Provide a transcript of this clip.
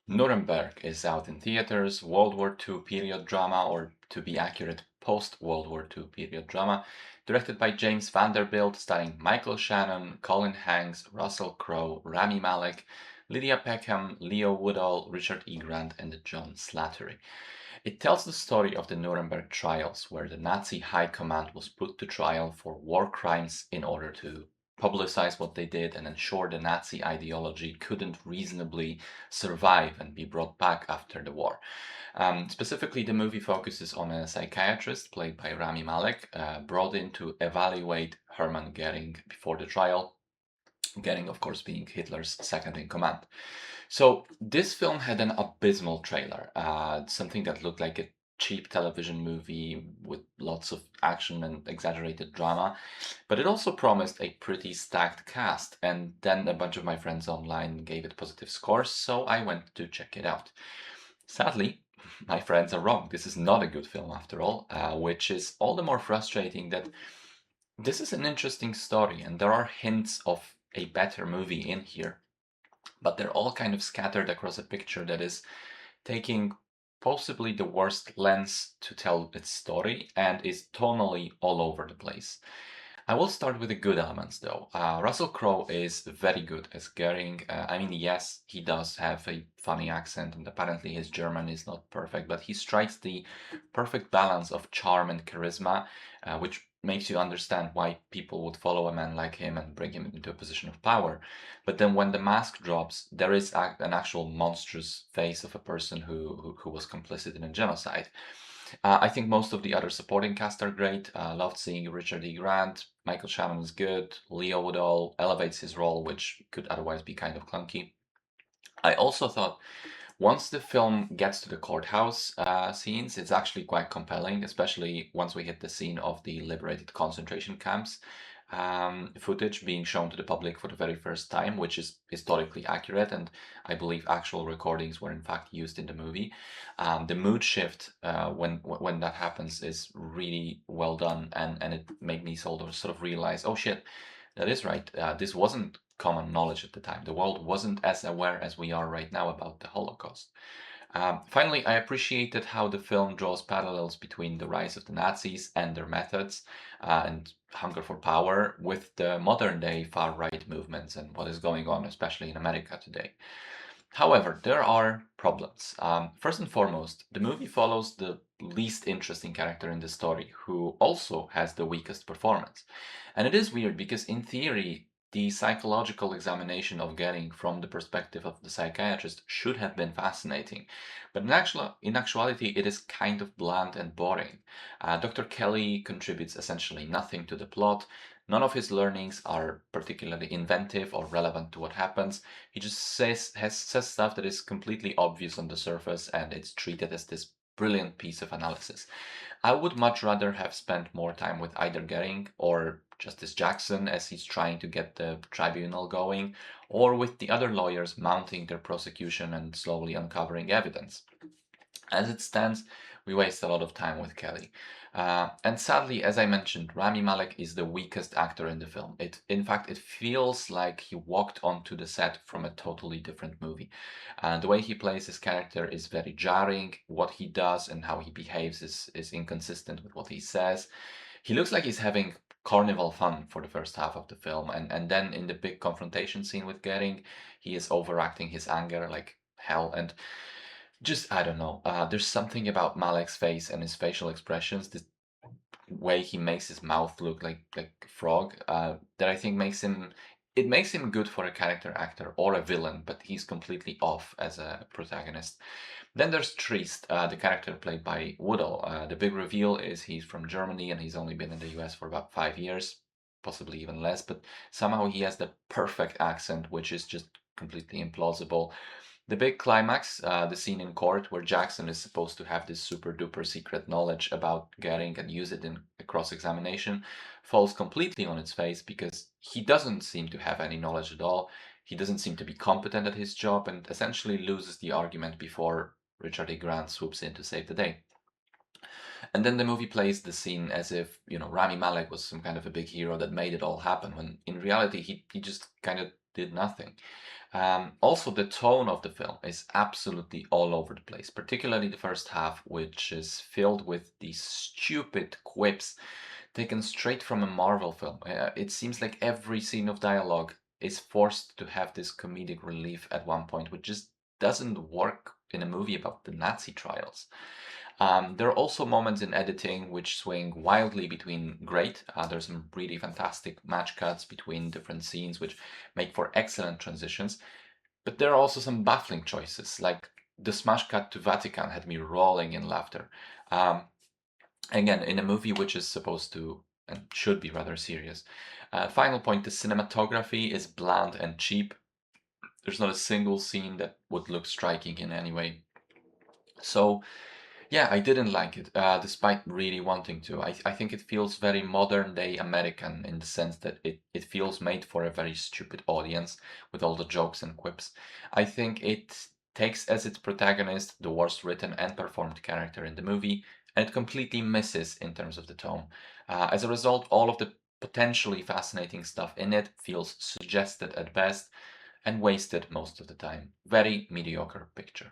Nuremberg is out in theaters, World War II period drama, or to be accurate, post-World War II period drama, directed by James Vanderbilt, starring Michael Shannon, Colin Hanks, Russell Crowe, Rami Malek, Lydia Peckham, Leo Woodall, Richard E. Grant, and John Slattery. It tells the story of the Nuremberg trials, where the Nazi high command was put to trial for war crimes in order to publicize what they did and ensure the Nazi ideology couldn't reasonably survive and be brought back after the war. Specifically, the movie focuses on a psychiatrist played by Rami Malek, brought in to evaluate Hermann Göring before the trial. Goering, of course, being Hitler's second in command. So this film had an abysmal trailer, something that looked like a cheap television movie with lots of action and exaggerated drama, but it also promised a pretty stacked cast. And then a bunch of my friends online gave it positive scores, so I went to check it out. Sadly, my friends are wrong. This is not a good film after all, which is all the more frustrating that this is an interesting story and there are hints of a better movie in here, but they're all kind of scattered across a picture that is taking possibly the worst lens to tell its story and is tonally all over the place. I will start with the good elements though. Russell Crowe is very good as Goering. I mean, yes, he does have a funny accent and apparently his German is not perfect, but he strikes the perfect balance of charm and charisma, which makes you understand why people would follow a man like him and bring him into a position of power. But then when the mask drops, there is an actual monstrous face of a person who was complicit in a genocide. I think most of the other supporting cast are great. Loved seeing Richard E. Grant. Michael Shannon is good. Leo Woodall elevates his role, which could otherwise be kind of clunky. I also thought once the film gets to the courthouse scenes, it's actually quite compelling, especially once we hit the scene of the liberated concentration camps footage being shown to the public for the very first time, which is historically accurate, and I believe actual recordings were in fact used in the movie. The mood shift when that happens is really well done, and it made me sort of realize, oh shit, that is right. This wasn't common knowledge at the time. The world wasn't as aware as we are right now about the Holocaust. Finally, I appreciated how the film draws parallels between the rise of the Nazis and their methods and hunger for power with the modern day far right movements and what is going on, especially in America today. However, there are problems. First and foremost, the movie follows the least interesting character in the story, who also has the weakest performance. And it is weird because, in theory, the psychological examination of Goering from the perspective of the psychiatrist should have been fascinating. But in actuality, it is kind of bland and boring. Dr. Kelly contributes essentially nothing to the plot. None of his learnings are particularly inventive or relevant to what happens. He just says stuff that is completely obvious on the surface and it's treated as this brilliant piece of analysis. I would much rather have spent more time with either Goering or Justice Jackson as he's trying to get the tribunal going, or with the other lawyers mounting their prosecution and slowly uncovering evidence. As it stands, we waste a lot of time with Kelly. And sadly, as I mentioned, Rami Malek is the weakest actor in the film. In fact, it feels like he walked onto the set from a totally different movie. The way he plays his character is very jarring. What he does and how he behaves is inconsistent with what he says. He looks like he's having carnival fun for the first half of the film, and then in the big confrontation scene with Goering, he is overacting his anger like hell. And just, I don't know. There's something about Malek's face and his facial expressions, the way he makes his mouth look like a frog, that I think makes him good for a character actor or a villain, but he's completely off as a protagonist. Then there's Triest, the character played by Woodall. The big reveal is he's from Germany and he's only been in the US for about 5 years, possibly even less, but somehow he has the perfect accent, which is just completely implausible. The big climax, the scene in court where Jackson is supposed to have this super duper secret knowledge about Goering and use it in a cross examination, falls completely on its face because he doesn't seem to have any knowledge at all. He doesn't seem to be competent at his job and essentially loses the argument before Richard E. Grant swoops in to save the day. And then the movie plays the scene as if, Rami Malek was some kind of a big hero that made it all happen, when in reality he just kind of did nothing. Also, the tone of the film is absolutely all over the place, particularly the first half, which is filled with these stupid quips taken straight from a Marvel film. It seems like every scene of dialogue is forced to have this comedic relief at one point, which just doesn't work in a movie about the Nazi trials. There are also moments in editing which swing wildly between great. There's some really fantastic match cuts between different scenes, which make for excellent transitions. But there are also some baffling choices, like the smash cut to Vatican had me rolling in laughter. Um, Again, in a movie which is supposed to and should be rather serious. Final point, the cinematography is bland and cheap. There's not a single scene that would look striking in any way. So, yeah, I didn't like it, despite really wanting to. I think it feels very modern day American in the sense that it feels made for a very stupid audience with all the jokes and quips. I think it takes as its protagonist the worst written and performed character in the movie, and it completely misses in terms of the tone. As a result, all of the potentially fascinating stuff in it feels suggested at best and wasted most of the time. Very mediocre picture.